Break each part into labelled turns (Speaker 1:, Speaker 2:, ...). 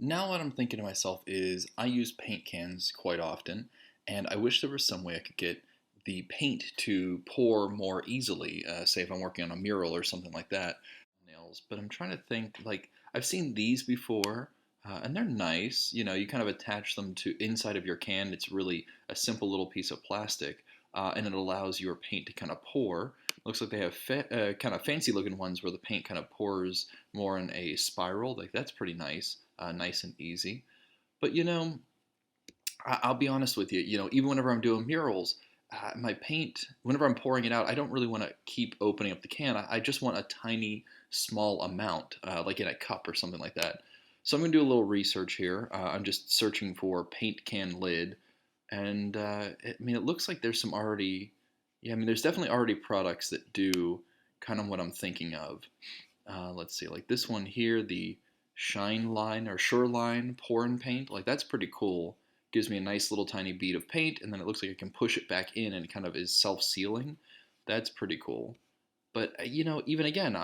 Speaker 1: Now what I'm thinking to myself is I use paint cans quite often, and I wish there was some way I could get the paint to pour more easily. Say if I'm working on a mural or something like that, nails. But I'm trying to think. Like I've seen these before, and they're nice. You know, you kind of attach them to inside of your can. It's really a simple little piece of plastic, and it allows your paint to kind of pour. Looks like they have kind of fancy looking ones where the paint kind of pours more in a spiral. Like that's pretty nice, nice and easy. But I'll be honest with you. Even whenever I'm doing murals, my paint, whenever I'm pouring it out, I don't really want to keep opening up the can. I just want a tiny, small amount, like in a cup or something like that. So I'm going to do a little research here. I'm just searching for paint can lid, and it looks like there's some already. Yeah, there's definitely already products that do kind of what I'm thinking of. Let's see, like this one here, the Shine Line or Shoreline Pour and Paint. Like that's pretty cool. Gives me a nice little tiny bead of paint, and then it looks like I can push it back in, and it kind of is self-sealing. That's pretty cool. But even again,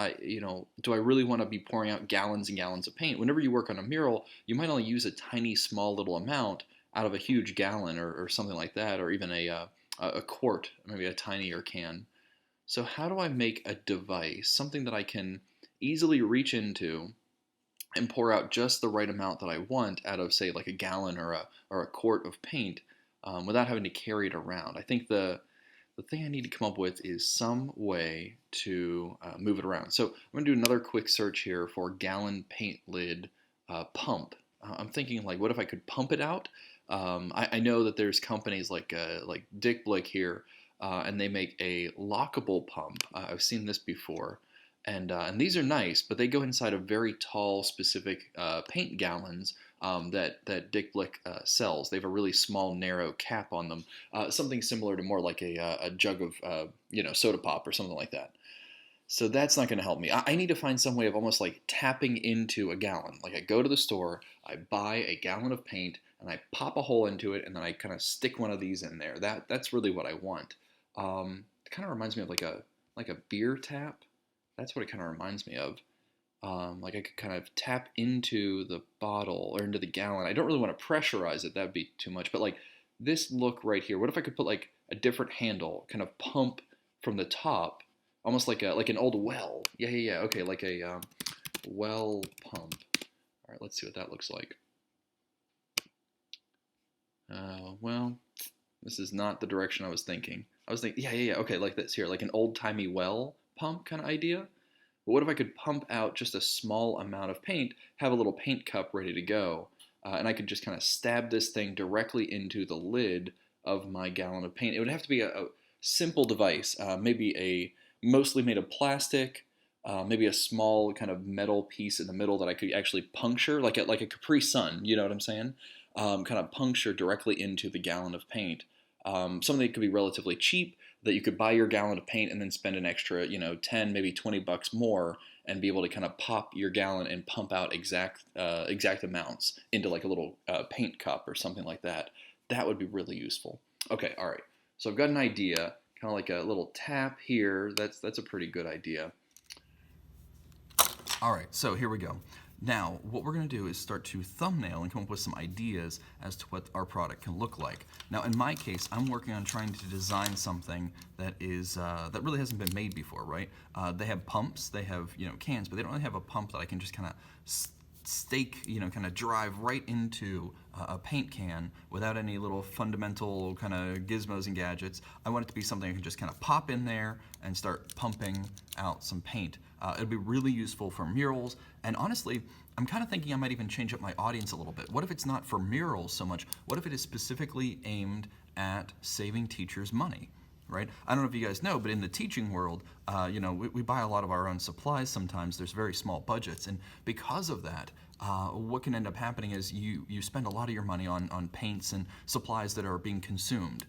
Speaker 1: do I really want to be pouring out gallons and gallons of paint? Whenever you work on a mural, you might only use a tiny, small little amount out of a huge gallon or something like that, or even a quart, maybe a tinier can. So how do I make a device, something that I can easily reach into and pour out just the right amount that I want out of, say, like a gallon or a quart of paint, without having to carry it around? I think the thing I need to come up with is some way to move it around. So I'm going to do another quick search here for gallon paint lid pump. I'm thinking, like, what if I could pump it out? I know that there's companies like Dick Blick here, and they make a lockable pump. I've seen this before, and these are nice, but they go inside of very tall, specific paint gallons that Dick Blick sells. They have a really small, narrow cap on them, something similar to more like a jug of soda pop or something like that. So that's not going to help me. I need to find some way of almost like tapping into a gallon. Like I go to the store, I buy a gallon of paint, and I pop a hole into it, and then I kind of stick one of these in there. That's really what I want. It kind of reminds me of like a beer tap. That's what it kind of reminds me of. Like I could kind of tap into the bottle or into the gallon. I don't really want to pressurize it. That'd be too much. But like this look right here, what if I could put like a different handle, kind of pump from the top, almost like an old well. Yeah. Okay, like a well pump. All right, let's see what that looks like. Well, this is not the direction I was thinking. I was thinking, yeah. Okay, like this here, like an old timey well pump kind of idea. But what if I could pump out just a small amount of paint, have a little paint cup ready to go, and I could just kind of stab this thing directly into the lid of my gallon of paint? It would have to be a simple device, maybe a mostly made of plastic, maybe a small kind of metal piece in the middle that I could actually puncture, like a Capri Sun. You know what I'm saying? Kind of puncture directly into the gallon of paint. Something that could be relatively cheap, that you could buy your gallon of paint and then spend an extra, 10, maybe $20 more, and be able to kind of pop your gallon and pump out exact amounts into like a little paint cup or something like that. That would be really useful. Okay, all right. So I've got an idea, kind of like a little tap here. That's a pretty good idea. All right, so here we go. Now, what we're going to do is start to thumbnail and come up with some ideas as to what our product can look like. Now, in my case, I'm working on trying to design something that is that really hasn't been made before, right? They have pumps, they have cans, but they don't really have a pump that I can just kind of stake, kind of drive right into a paint can without any little fundamental kind of gizmos and gadgets. I want it to be something I can just kind of pop in there and start pumping out some paint. It'd be really useful for murals, and honestly, I'm kind of thinking I might even change up my audience a little bit. What if it's not for murals so much? What if it is specifically aimed at saving teachers money? Right? I don't know if you guys know, but in the teaching world, we buy a lot of our own supplies sometimes. There's very small budgets, and because of that, what can end up happening is you spend a lot of your money on paints and supplies that are being consumed.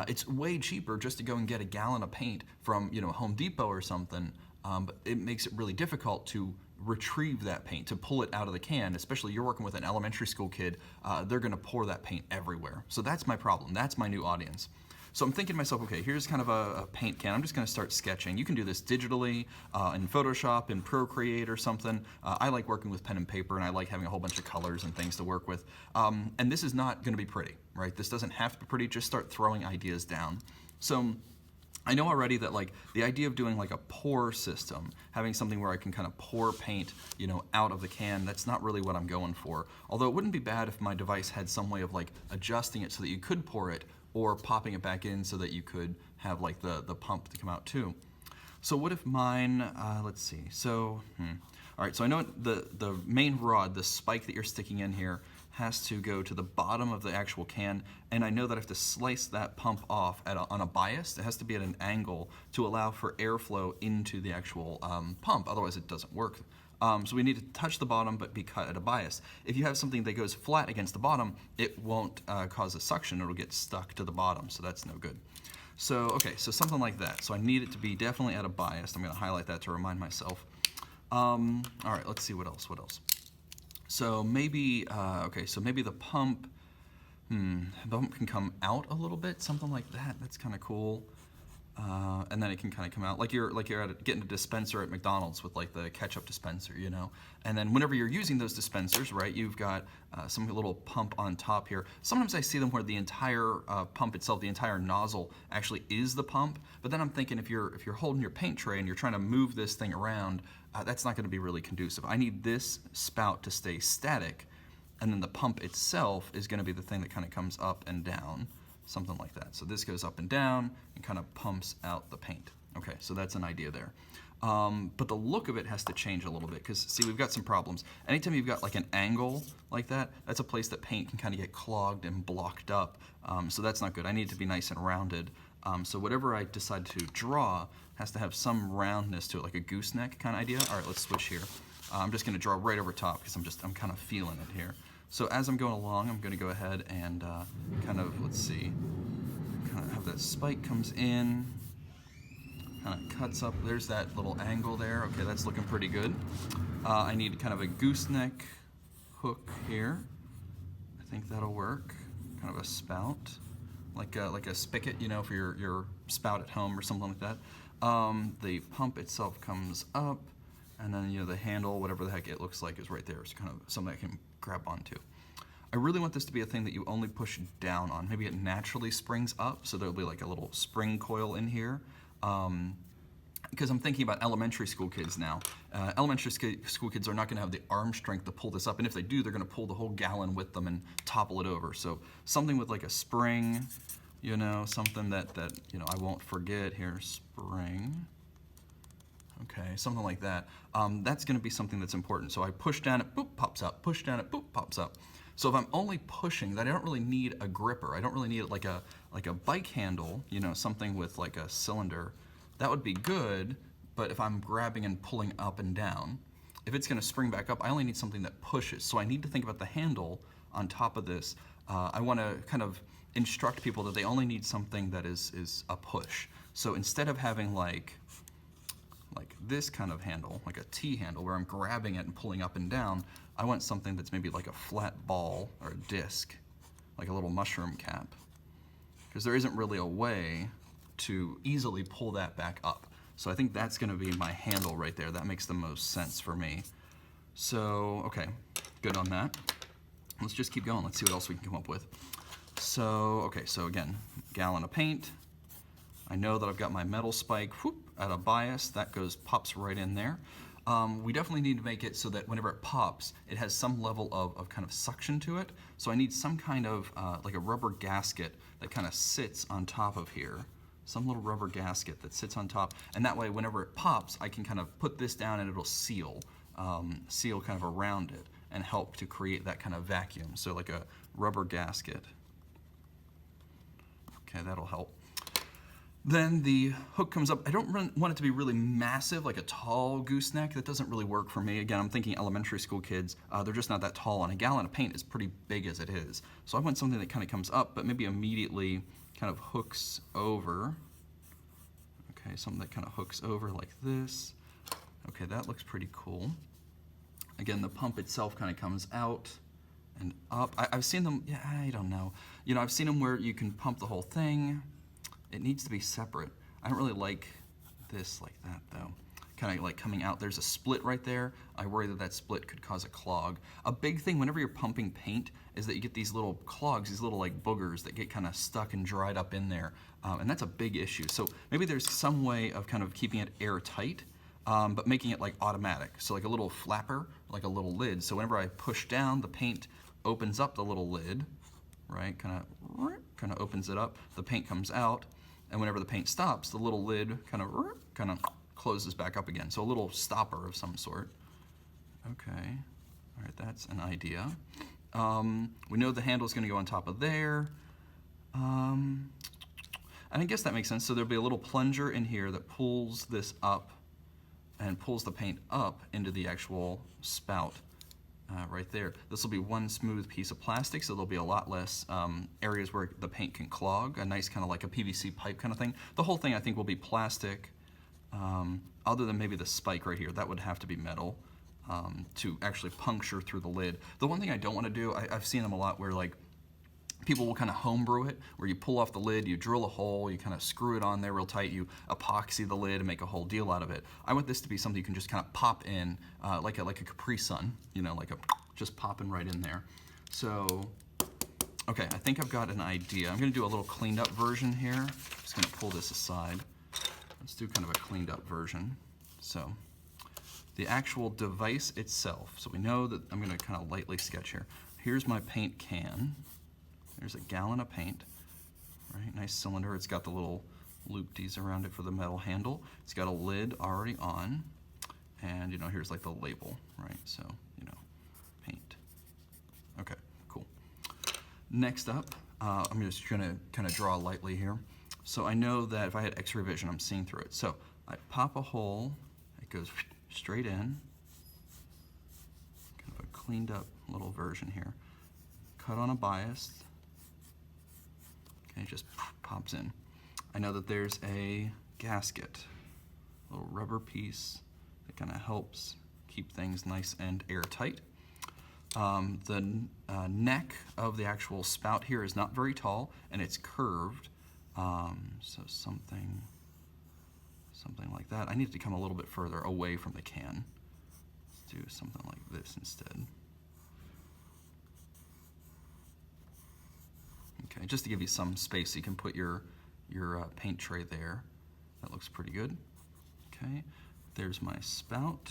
Speaker 1: It's way cheaper just to go and get a gallon of paint from Home Depot or something, but it makes it really difficult to retrieve that paint, to pull it out of the can. Especially you're working with an elementary school kid, they're going to pour that paint everywhere. So that's my problem. That's my new audience. So I'm thinking to myself, okay, here's kind of a paint can. I'm just going to start sketching. You can do this digitally in Photoshop, in Procreate or something. I like working with pen and paper, and I like having a whole bunch of colors and things to work with. And this is not going to be pretty, right? This doesn't have to be pretty. Just start throwing ideas down. So I know already that like the idea of doing like a pour system, having something where I can kind of pour paint, you know, out of the can, that's not really what I'm going for. Although it wouldn't be bad if my device had some way of like adjusting it so that you could pour it, or popping it back in so that you could have like the pump to come out too. So what if mine, let's see, so, all right, so I know the main rod, the spike that you're sticking in here, has to go to the bottom of the actual can, and I know that I have to slice that pump off on a bias. It has to be at an angle to allow for airflow into the actual pump, otherwise it doesn't work. So we need to touch the bottom but be cut at a bias. If you have something that goes flat against the bottom, it won't cause a suction, it'll get stuck to the bottom, so that's no good. So, okay, so something like that. So I need it to be definitely at a bias. I'm gonna highlight that to remind myself. All right, let's see what else. So maybe, okay, so maybe the pump can come out a little bit, something like that. That's kind of cool. And then it can kind of come out like you're getting a dispenser at McDonald's with like the ketchup dispenser, you know. And then whenever you're using those dispensers, right, you've got some little pump on top here. Sometimes I see them where the entire pump itself, the entire nozzle, actually is the pump. But then I'm thinking if you're holding your paint tray and you're trying to move this thing around, that's not going to be really conducive. I need this spout to stay static, and then the pump itself is going to be the thing that kind of comes up and down. Something like that. So this goes up and down and kind of pumps out the paint. Okay, so that's an idea there. But the look of it has to change a little bit because, see, we've got some problems. Anytime you've got like an angle like that, that's a place that paint can kind of get clogged and blocked up. So that's not good. I need it to be nice and rounded. So whatever I decide to draw has to have some roundness to it, like a gooseneck kind of idea. All right, let's switch here. I'm just going to draw right over top because I'm kind of feeling it here. So as I'm going along, I'm going to go ahead and kind of, let's see, kind of have that spike comes in, kind of cuts up. There's that little angle there. Okay, that's looking pretty good. I need kind of a gooseneck hook here. I think that'll work. Kind of a spout, like a spigot, you know, for your spout at home or something like that. The pump itself comes up, and then, you know, the handle, whatever the heck it looks like, is right there. It's kind of something I can grab onto. I really want this to be a thing that you only push down on. Maybe it naturally springs up, so there'll be like a little spring coil in here. Because I'm thinking about elementary school kids now. Elementary school kids are not going to have the arm strength to pull this up, and if they do, they're going to pull the whole gallon with them and topple it over. So something with like a spring, you know, something that you know I won't forget here. Spring. Okay, something like that. That's going to be something that's important. So I push down, it boop pops up. Push down, it boop pops up. So if I'm only pushing, then I don't really need a gripper. I don't really need like a bike handle, you know, something with like a cylinder. That would be good, but if I'm grabbing and pulling up and down, if it's going to spring back up, I only need something that pushes. So I need to think about the handle on top of this. I want to kind of instruct people that they only need something that is a push. So instead of having like this kind of handle, like a T handle where I'm grabbing it and pulling up and down, I want something that's maybe like a flat ball or a disc, like a little mushroom cap, because there isn't really a way to easily pull that back up. So I think that's going to be my handle right there. That makes the most sense for me. So, okay, good on that. Let's just keep going. Let's see what else we can come up with. So, okay, so again, gallon of paint. I know that I've got my metal spike at a bias. That pops right in there. We definitely need to make it so that whenever it pops, it has some level of kind of suction to it. So I need some kind of like a rubber gasket that kind of sits on top of here. Some little rubber gasket that sits on top. And that way, whenever it pops, I can kind of put this down and it'll seal kind of around it and help to create that kind of vacuum. So like a rubber gasket. Okay, that'll help. Then the hook comes up. I don't want it to be really massive, like a tall gooseneck. That doesn't really work for me. Again, I'm thinking elementary school kids. They're just not that tall, and a gallon of paint is pretty big as it is. So I want something that kind of comes up, but maybe immediately kind of hooks over. Okay, something that kind of hooks over like this. Okay, that looks pretty cool. Again, the pump itself kind of comes out and up. I've seen them, yeah, I don't know. You know, I've seen them where you can pump the whole thing.
Speaker 2: it needs to be separate. I don't really like this like that though. Kind of like coming out. There's a split right there. I worry that that split could cause a clog. A big thing whenever you're pumping paint is that you get these little clogs, these little like boogers that get kind of stuck and dried up in there. And that's a big issue. So maybe there's some way of kind of keeping it airtight, but making it like automatic. So like a little flapper, like a little lid. So whenever I push down, the paint opens up the little lid, right? Kind of opens it up. The paint comes out, and whenever the paint stops, the little lid kind of closes back up again. So a little stopper of some sort. Okay, all right, that's an idea. We know the handle is going to go on top of there. And I guess that makes sense. So there'll be a little plunger in here that pulls this up and pulls the paint up into the actual spout right there. This will be one smooth piece of plastic, so there'll be a lot less areas where the paint can clog, a nice kind of like a PVC pipe kind of thing. The whole thing I think will be plastic, other than maybe the spike right here. That would have to be metal to actually puncture through the lid. The one thing I don't want to do, I've seen them a lot where like people will kind of homebrew it, where you pull off the lid, you drill a hole, you kind of screw it on there real tight, you epoxy the lid and make a whole deal out of it. I want this to be something you can just kind of pop in, like a Capri Sun, you know, just popping right in there. So, okay, I think I've got an idea. I'm gonna do a little cleaned up version here. Just gonna pull this aside. Let's do kind of a cleaned up version. So, the actual device itself. So we know that I'm gonna kind of lightly sketch here. Here's my paint can. There's a gallon of paint, right? Nice cylinder. It's got the little loop-tees around it for the metal handle. It's got a lid already on, and you know, here's like the label, right? So, you know, paint. Okay, cool. Next up, I'm just gonna kind of draw lightly here. So I know that if I had X-ray vision, I'm seeing through it. So I pop a hole, it goes straight in. Kind of a cleaned up little version here. Cut on a bias. Okay, it just pops in. I know that there's a gasket, a little rubber piece that kind of helps keep things nice and airtight. The neck of the actual spout here is not very tall, and it's curved. So something like that. I need to come a little bit further away from the can. Let's do something like this instead. Okay, just to give you some space, you can put your paint tray there. That looks pretty good. Okay, there's my spout.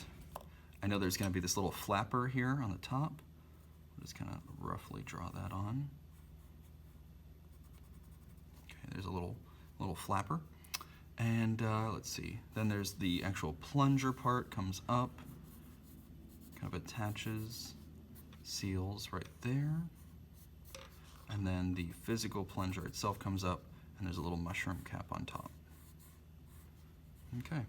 Speaker 2: I know there's going to be this little flapper here on the top. I'll just kind of roughly draw that on. Okay, there's a little flapper. And let's see, then there's the actual plunger part, comes up, kind of attaches, seals right there. And then the physical plunger itself comes up, and there's a little mushroom cap on top. Okay.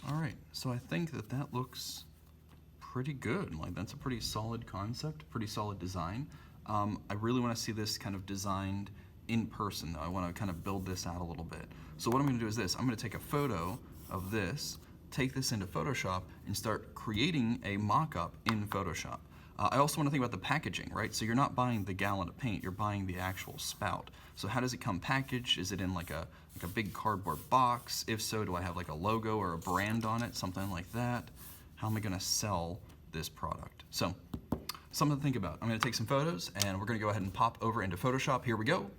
Speaker 2: All right, so I think that looks pretty good. Like, that's a pretty solid concept, pretty solid design. I really want to see this kind of designed in person, though. I want to kind of build this out a little bit. So what I'm going to do is this. I'm going to take a photo of this, take this into Photoshop, and start creating a mock-up in Photoshop. I also want to think about the packaging, right? So you're not buying the gallon of paint, you're buying the actual spout. So how does it come packaged? Is it in like a big cardboard box? If so, do I have like a logo or a brand on it, something like that? How am I gonna sell this product? So, something to think about. I'm gonna take some photos and we're gonna go ahead and pop over into Photoshop. Here we go.